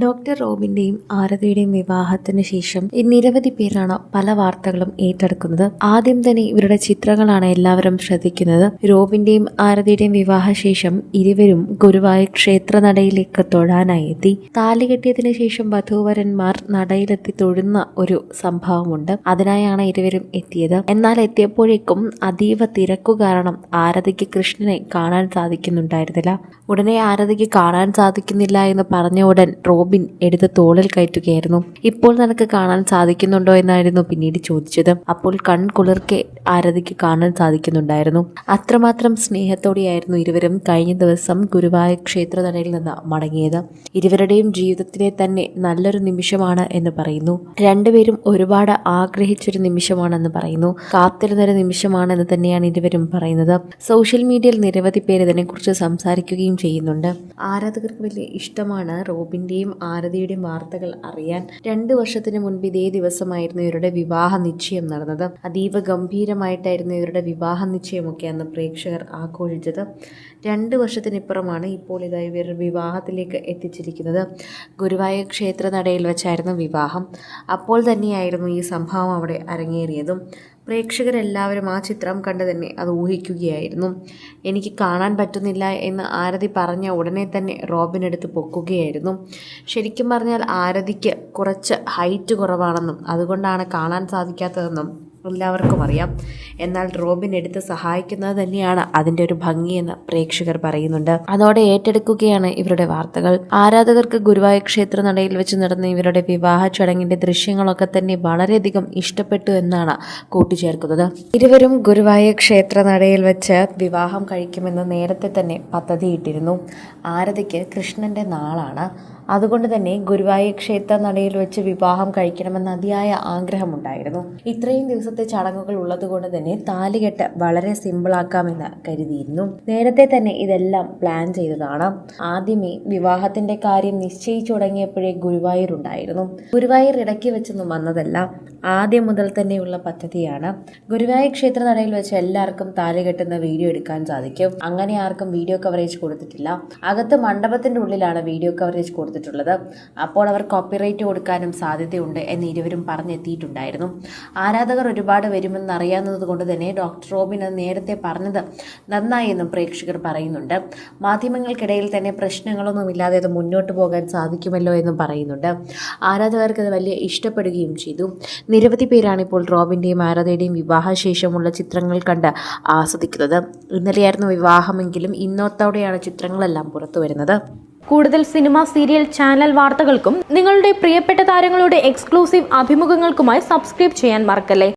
Doctor റോബിന്റെയും ആരതിയുടെയും വിവാഹത്തിന് ശേഷം നിരവധി പേരാണ് പല വാർത്തകളും ഏറ്റെടുക്കുന്നത്. ആദ്യം തന്നെ ഇവരുടെ ചിത്രങ്ങളാണ് എല്ലാവരും ശ്രദ്ധിക്കുന്നത്. റോബിന്റെയും ആരതിയുടെയും വിവാഹശേഷം ഇരുവരും ഗുരുവായൂർ ക്ഷേത്ര നടയിലേക്ക് തൊഴാനായി എത്തി. താലി കെട്ടിയതിനു ശേഷം വധൂവരന്മാർ നടയിലെത്തി തൊഴുന്ന ഒരു സംഭവമുണ്ട്. അതിനായാണ് ഇരുവരും എത്തിയത്. എന്നാൽ എത്തിയപ്പോഴേക്കും അതീവ തിരക്കു കാരണം ആരതിക്ക് കൃഷ്ണനെ കാണാൻ സാധിക്കുന്നുണ്ടായിരുന്നില്ല. ഉടനെ ആരതിക്ക് കാണാൻ സാധിക്കുന്നില്ല എന്ന് പറഞ്ഞ ഉടൻ റോബിൻ എടുത്ത് തോളിൽ കയറ്റുകയായിരുന്നു. ഇപ്പോൾ നിനക്ക് കാണാൻ സാധിക്കുന്നുണ്ടോ എന്നായിരുന്നു പിന്നീട് ചോദിച്ചത്. അപ്പോൾ കൺകുളിർക്കെ ആരതിക്ക് കാണാൻ സാധിക്കുന്നുണ്ടായിരുന്നു. അത്രമാത്രം സ്നേഹത്തോടെയായിരുന്നു ഇരുവരും കഴിഞ്ഞ ദിവസം ഗുരുവായൂർ ക്ഷേത്രനടയിൽ നിന്ന് മടങ്ങിയത്. ഇരുവരുടെയും ജീവിതത്തിലെ തന്നെ നല്ലൊരു നിമിഷമാണ് എന്ന് പറയുന്നു. രണ്ടുപേരും ഒരുപാട് ആഗ്രഹിച്ചൊരു നിമിഷമാണെന്ന് പറയുന്നു. കാത്തിരുന്നൊരു നിമിഷമാണെന്ന് തന്നെയാണ് ഇരുവരും പറയുന്നത്. സോഷ്യൽ മീഡിയയിൽ നിരവധി പേര് ഇതിനെക്കുറിച്ച് സംസാരിക്കുകയും ചെയ്യുന്നുണ്ട്. ആരാധകർക്ക് വലിയ ഇഷ്ടമാണ് റോബിന്റെയും ആരതിയുടെയും വാർത്തകൾ അറിയാൻ. 2 വർഷത്തിന് മുൻപ് ഇതേ ദിവസമായിരുന്നു ഇവരുടെ വിവാഹ നിശ്ചയം നടന്നത്. അതീവ ഗംഭീരമായിട്ടായിരുന്നു ഇവരുടെ വിവാഹ നിശ്ചയമൊക്കെ അന്ന് പ്രേക്ഷകർ ആഘോഷിച്ചത്. 2 വർഷത്തിനിപ്പുറമാണ് ഇപ്പോൾ ഇതാ ഇവർ വിവാഹത്തിലേക്ക് എത്തിച്ചിരിക്കുന്നത്. ഗുരുവായൂർ ക്ഷേത്ര നടയിൽ വെച്ചായിരുന്നു വിവാഹം. അപ്പോൾ തന്നെയായിരുന്നു ഈ സംഭവം അവിടെ അരങ്ങേറിയതും. പ്രേക്ഷകരെല്ലാവരും ആ ചിത്രം കണ്ട് തന്നെ അത് ഊഹിക്കുകയായിരുന്നു. എനിക്ക് കാണാൻ പറ്റുന്നില്ല എന്ന് ആരതി പറഞ്ഞ ഉടനെ തന്നെ റോബിനെടുത്ത് പൊക്കുകയായിരുന്നു. ശരിക്കും പറഞ്ഞാൽ ആരതിക്ക് കുറച്ച് ഹൈറ്റ് കുറവാണെന്നും അതുകൊണ്ടാണ് കാണാൻ സാധിക്കാത്തതെന്നും എല്ലാവർക്കും അറിയാം. എന്നാൽ റോബിൻ എടുത്ത് സഹായിക്കുന്നത് തന്നെയാണ് അതിൻ്റെ ഒരു ഭംഗിയെന്ന് പ്രേക്ഷകർ പറയുന്നുണ്ട്. അതോടെ ഏറ്റെടുക്കുകയാണ് ഇവരുടെ വാർത്തകൾ. ആരാധകർക്ക് ഗുരുവായൂർ ക്ഷേത്ര നടയിൽ വെച്ച് നടന്ന ഇവരുടെ വിവാഹ ചടങ്ങിന്റെ ദൃശ്യങ്ങളൊക്കെ തന്നെ വളരെയധികം ഇഷ്ടപ്പെട്ടു എന്നാണ് കൂട്ടിച്ചേർക്കുന്നത്. ഇരുവരും ഗുരുവായൂർ ക്ഷേത്ര നടയിൽ വെച്ച് വിവാഹം കഴിക്കുമെന്ന് നേരത്തെ തന്നെ പദ്ധതിയിട്ടിരുന്നു. ആരതിക്ക് കൃഷ്ണന്റെ നാളാണ്. അതുകൊണ്ട് തന്നെ ഗുരുവായൂർ ക്ഷേത്ര നടയിൽ വെച്ച് വിവാഹം കഴിക്കണമെന്ന് അതിയായ ആഗ്രഹമുണ്ടായിരുന്നു. ഇത്രയും ദിവസത്തെ ചടങ്ങുകൾ ഉള്ളതുകൊണ്ട് തന്നെ താലികെട്ട് വളരെ സിമ്പിളാക്കാമെന്ന് കരുതിയിരുന്നു. നേരത്തെ തന്നെ ഇതെല്ലാം പ്ലാൻ ചെയ്തതാണ്. ആദ്യമേ വിവാഹത്തിന്റെ കാര്യം നിശ്ചയിച്ചു തുടങ്ങിയപ്പോഴേ ഗുരുവായൂർ ഉണ്ടായിരുന്നു. ഗുരുവായൂർ ഇടയ്ക്ക് വെച്ചൊന്നും വന്നതല്ല, ആദ്യം മുതൽ തന്നെയുള്ള പദ്ധതിയാണ്. ഗുരുവായൂർ ക്ഷേത്ര നടയിൽ വെച്ച് എല്ലാവർക്കും താലി കെട്ടുന്ന വീഡിയോ എടുക്കാൻ സാധിക്കും. അങ്ങനെ ആർക്കും വീഡിയോ കവറേജ് കൊടുത്തിട്ടില്ല. അകത്ത് മണ്ഡപത്തിന്റെ ഉള്ളിലാണ് വീഡിയോ കവറേജ് കൊടുത്തിട്ടുള്ളത്. അപ്പോൾ അവർ കോപ്പിറൈറ്റ് കൊടുക്കാനും സാധ്യതയുണ്ട് എന്ന് ഇരുവരും പറഞ്ഞെത്തിയിട്ടുണ്ടായിരുന്നു. ആരാധകർ ഒരുപാട് വരുമെന്ന് അറിയാവുന്നത് കൊണ്ട് തന്നെ ഡോക്ടർ റോബിൻ അത് നേരത്തെ പറഞ്ഞത് നന്നായി എന്നും പ്രേക്ഷകർ പറയുന്നുണ്ട്. മാധ്യമങ്ങൾക്കിടയിൽ തന്നെ പ്രശ്നങ്ങളൊന്നുമില്ലാതെ അത് മുന്നോട്ട് പോകാൻ സാധിക്കുമല്ലോ എന്നും പറയുന്നുണ്ട്. ആരാധകർക്ക് അത് വലിയ ഇഷ്ടപ്പെടുകയും ചെയ്തു. നിരവധി പേരാണ് ഇപ്പോൾ റോബിന്റെയും ആരാധയുടെയും വിവാഹശേഷമുള്ള ചിത്രങ്ങൾ കണ്ട് ആസ്വദിക്കുന്നത്. ഇന്നലെയായിരുന്നു വിവാഹമെങ്കിലും ഇന്നത്തോടെയാണ് ചിത്രങ്ങളെല്ലാം പുറത്തു വരുന്നത്. കൂടുതൽ സിനിമ, സീരിയൽ, ചാനൽ വാർത്തകൾക്കും നിങ്ങളുടെ പ്രിയപ്പെട്ട താരങ്ങളുടെ എക്സ്ക്ലൂസീവ് അഭിമുഖങ്ങൾക്കുമായി സബ്സ്ക്രൈബ് ചെയ്യാൻ മറക്കല്ലേ.